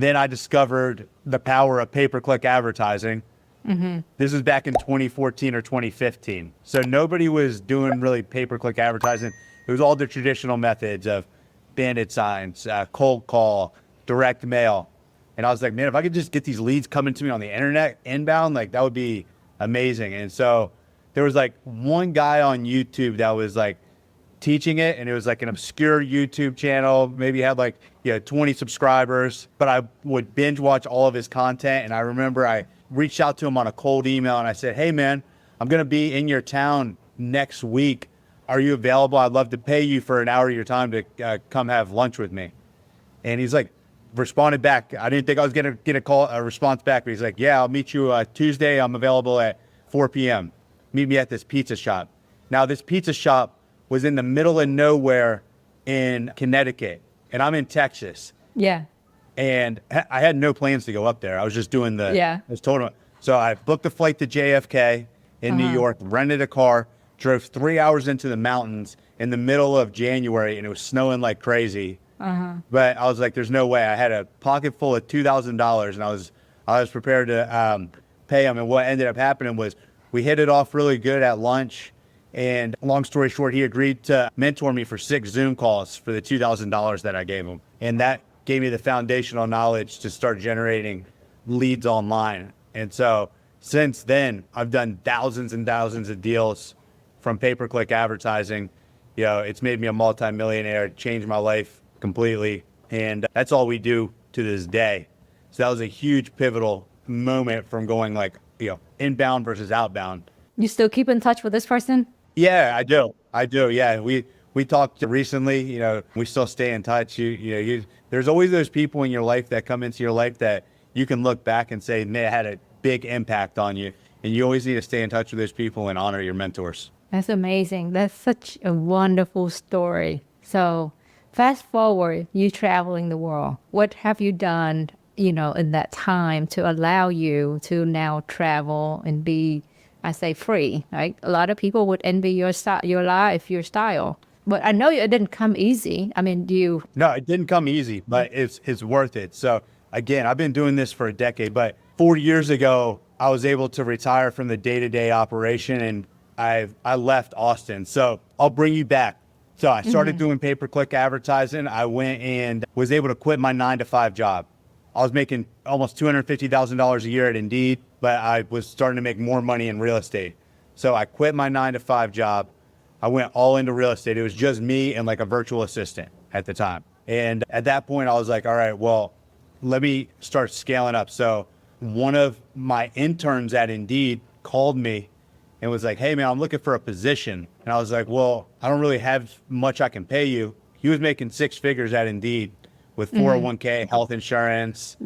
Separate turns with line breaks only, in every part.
Then I discovered the power of pay-per-click advertising. This was back in 2014 or 2015. So nobody was doing really pay-per-click advertising. It was all the traditional methods of bandit signs, cold call, direct mail. And I was like, man, if I could just get these leads coming to me on the internet inbound, like that would be amazing. And so there was like one guy on YouTube that was like teaching it, and it was like an obscure YouTube channel, maybe had like 20 subscribers, but I would binge watch all of his content. And I remember I reached out to him on a cold email and I said, hey man, I'm going to be in your town next week. Are you available? I'd love to pay you for an hour of your time to come have lunch with me. And he's like, responded back. I didn't think I was going to get a response back, but he's like, yeah, I'll meet you Tuesday. I'm available at 4 p.m. Meet me at this pizza shop. Now this pizza shop was in the middle of nowhere in Connecticut, and I'm in Texas.
Yeah.
And I had no plans to go up there. I was just doing this total. So I booked a flight to JFK in New York, rented a car, drove 3 hours into the mountains in the middle of January, and it was snowing like crazy. But I was like, there's no way. I had a pocket full of $2,000, and I was prepared to pay him. And what ended up happening was we hit it off really good at lunch. And long story short, he agreed to mentor me for 6 Zoom calls for the $2,000 that I gave him. And that gave me the foundational knowledge to start generating leads online. And so since then, I've done thousands and thousands of deals from pay-per-click advertising. It's made me a multimillionaire, changed my life completely. And that's all we do to this day. So that was a huge pivotal moment from going like, inbound versus outbound.
You still keep in touch with this person?
Yeah, I do. Yeah. We talked recently, we still stay in touch. There's always those people in your life that come into your life that you can look back and say, man, it had a big impact on you. And you always need to stay in touch with those people and honor your mentors.
That's amazing. That's such a wonderful story. So fast forward, you traveling the world. What have you done, in that time to allow you to now travel and be, I say, free, right? A lot of people would envy your life, your style. But I know it didn't come easy. I mean,
No, it didn't come easy, but it's worth it. So again, I've been doing this for a decade, but 4 years ago, I was able to retire from the day-to-day operation, and I left Austin. So I'll bring you back. So I started doing pay-per-click advertising. I went and was able to quit my 9-to-5 job. I was making almost $250,000 a year at Indeed, but I was starting to make more money in real estate. So I quit my 9-to-5 job. I went all into real estate. It was just me and like a virtual assistant at the time. And at that point, I was like, all right, well, let me start scaling up. So one of my interns at Indeed called me and was like, hey man, I'm looking for a position. And I was like, well, I don't really have much I can pay you. He was making 6 figures at Indeed with 401k, health insurance,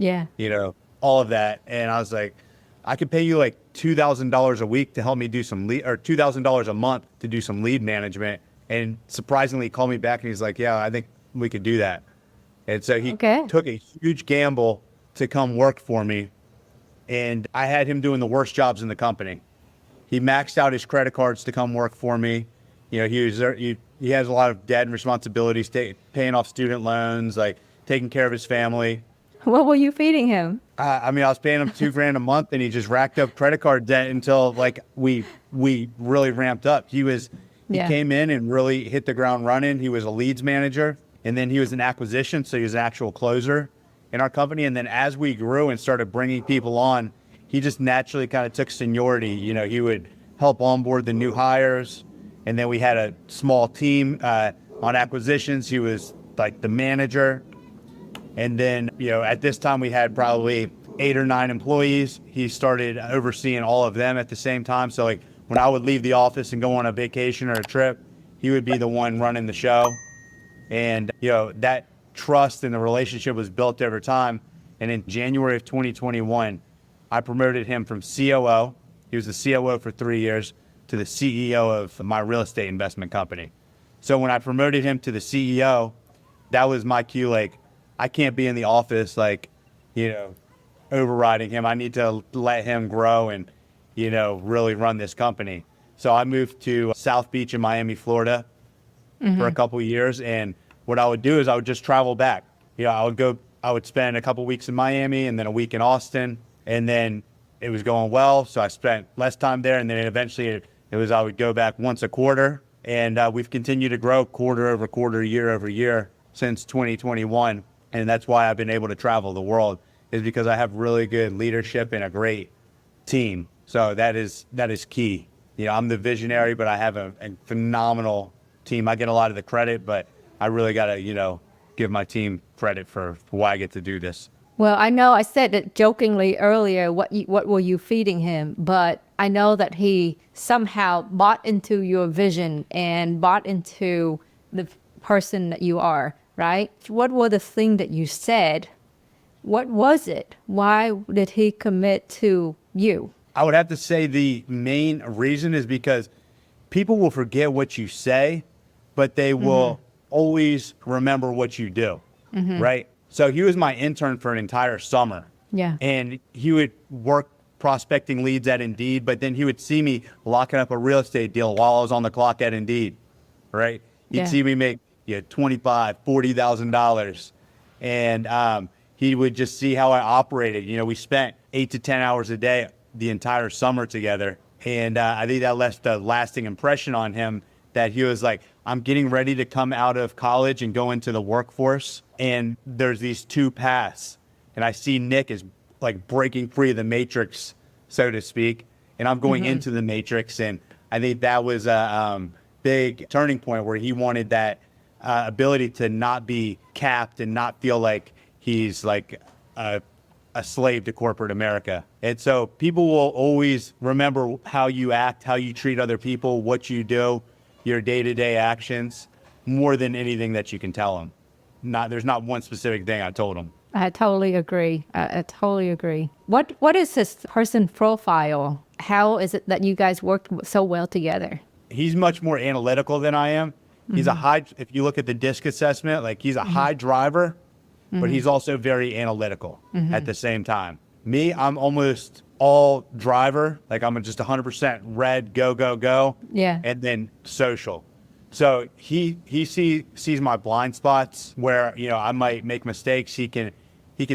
all of that. And I was like, I could pay you like $2,000 a week to help me do some lead, or $2,000 a month to do some lead management. And surprisingly, he called me back and he's like, yeah, I think we could do that. And so he took a huge gamble to come work for me. And I had him doing the worst jobs in the company. He maxed out his credit cards to come work for me. He has a lot of debt and responsibilities, paying off student loans, like taking care of his family.
What were you feeding him?
I was paying him $2,000 a month, and he just racked up credit card debt until like we really ramped up. He came in and really hit the ground running. He was a leads manager, and then he was an acquisition, so he was an actual closer in our company. And then as we grew and started bringing people on, he just naturally kind of took seniority. He would help onboard the new hires, and then we had a small team on acquisitions. He was like the manager. And then, at this time we had probably 8 or 9 employees. He started overseeing all of them at the same time. So like when I would leave the office and go on a vacation or a trip, he would be the one running the show. And, that trust and the relationship was built over time. And in January of 2021, I promoted him from COO. He was the COO for 3 years to the CEO of my real estate investment company. So when I promoted him to the CEO, that was my cue. Like, I can't be in the office, overriding him. I need to let him grow and, really run this company. So I moved to South Beach in Miami, Florida for a couple of years. And what I would do is I would just travel back. I would go I would spend a couple weeks in Miami and then a week in Austin, and then it was going well. So I spent less time there. And then eventually it was, I would go back once a quarter, and we've continued to grow quarter over quarter, year over year since 2021. And that's why I've been able to travel the world, is because I have really good leadership and a great team. So that is key. You know, I'm the visionary, but I have a phenomenal team. I get a lot of the credit, but I really got to, you know, give my team credit for why I get to do this.
Well, I know I said it jokingly earlier, what were you feeding him? But I know that he somehow bought into your vision and bought into the person that you are, right? What were the things that you said? What was it? Why did he commit to you?
I would have to say the main reason is because people will forget what you say, but they will always remember what you do, right? So he was my intern for an entire summer.
Yeah.
And he would work prospecting leads at Indeed, but then he would see me locking up a real estate deal while I was on the clock at Indeed, right? He'd see me make $25,000, $40,000. And he would just see how I operated. You know, we spent 8 to 10 hours a day the entire summer together. And I think that left a lasting impression on him, that he was like, I'm getting ready to come out of college and go into the workforce. And there's these two paths. And I see Nick is like breaking free of the matrix, so to speak. And I'm going into the matrix. And I think that was a big turning point where he wanted that ability to not be capped and not feel like he's like a slave to corporate America. And so people will always remember how you act, how you treat other people, what you do, your day-to-day actions, more than anything that you can tell them. There's not one specific thing I told him.
I totally agree. I totally agree. What is this person profile? How is it that you guys worked so well together?
He's much more analytical than I am. He's a high, if you look at the DISC assessment, like he's a high driver, but he's also very analytical at the same time. Me, I'm almost all driver. Like I'm just 100% red, go, go, go.
Yeah.
And then social. So he sees my blind spots where, you know, I might make mistakes. He can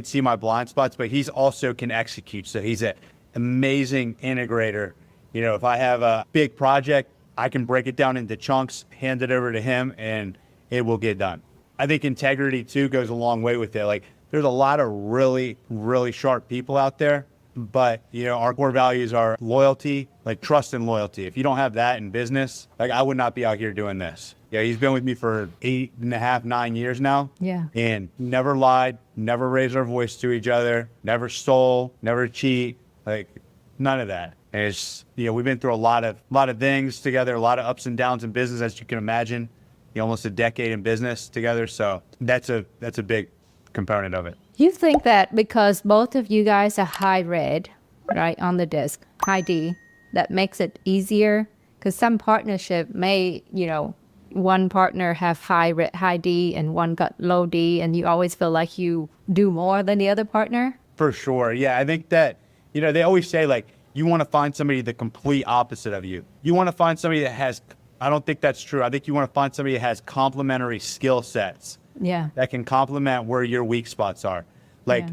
see my blind spots, but he's also can execute. So he's an amazing integrator. You know, if I have a big project, I can break it down into chunks, hand it over to him, and it will get done. I think integrity too goes a long way with it. Like there's a lot of really, really sharp people out there, but you know, our core values are loyalty, like trust and loyalty. If you don't have that in business, like I would not be out here doing this. Yeah, he's been with me for 8.5, 9 years now.
Yeah.
And never lied, never raised our voice to each other, never stole, never cheat, like none of that. And it's, you know, we've been through a lot of things together, a lot of ups and downs in business, as you can imagine. You know, almost a decade in business together. So that's a big component of it.
You think that because both of you guys are high red, right, on the disc, high D, that makes it easier? Because some partnership may, you know, one partner have high D and one got low D, and you always feel like you do more than the other partner?
For sure. Yeah, I think that, you know, they always say like, you want to find somebody the complete opposite of you. You want to find somebody that has, I don't think that's true. I think you want to find somebody that has complementary skill sets.
Yeah.
That can complement where your weak spots are. Like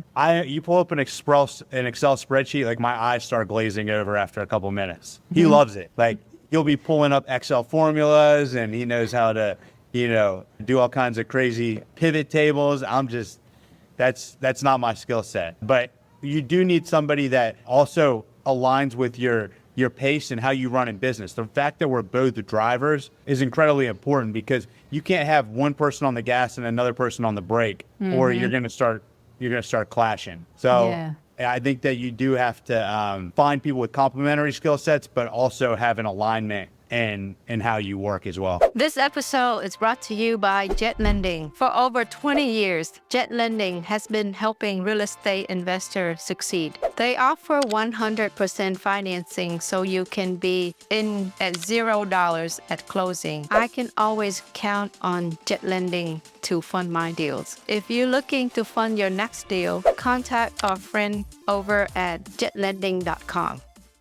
you pull up an Excel spreadsheet, like my eyes start glazing over after a couple minutes. He loves it. Like he'll be pulling up Excel formulas and he knows how to, you know, do all kinds of crazy pivot tables. I'm just, that's not my skill set. But you do need somebody that also aligns with your pace and how you run in business. The fact that we're both drivers is incredibly important, because you can't have one person on the gas and another person on the brake, or you're going to start clashing. So I think that you do have to find people with complementary skill sets, but also have an alignment in how you work as well.
This episode is brought to you by Jet Lending. For over 20 years, Jet Lending has been helping real estate investors succeed. They offer 100% financing so you can be in at $0 at closing. I can always count on Jet Lending to fund my deals. If you're looking to fund your next deal, contact our friend over at jetlending.com.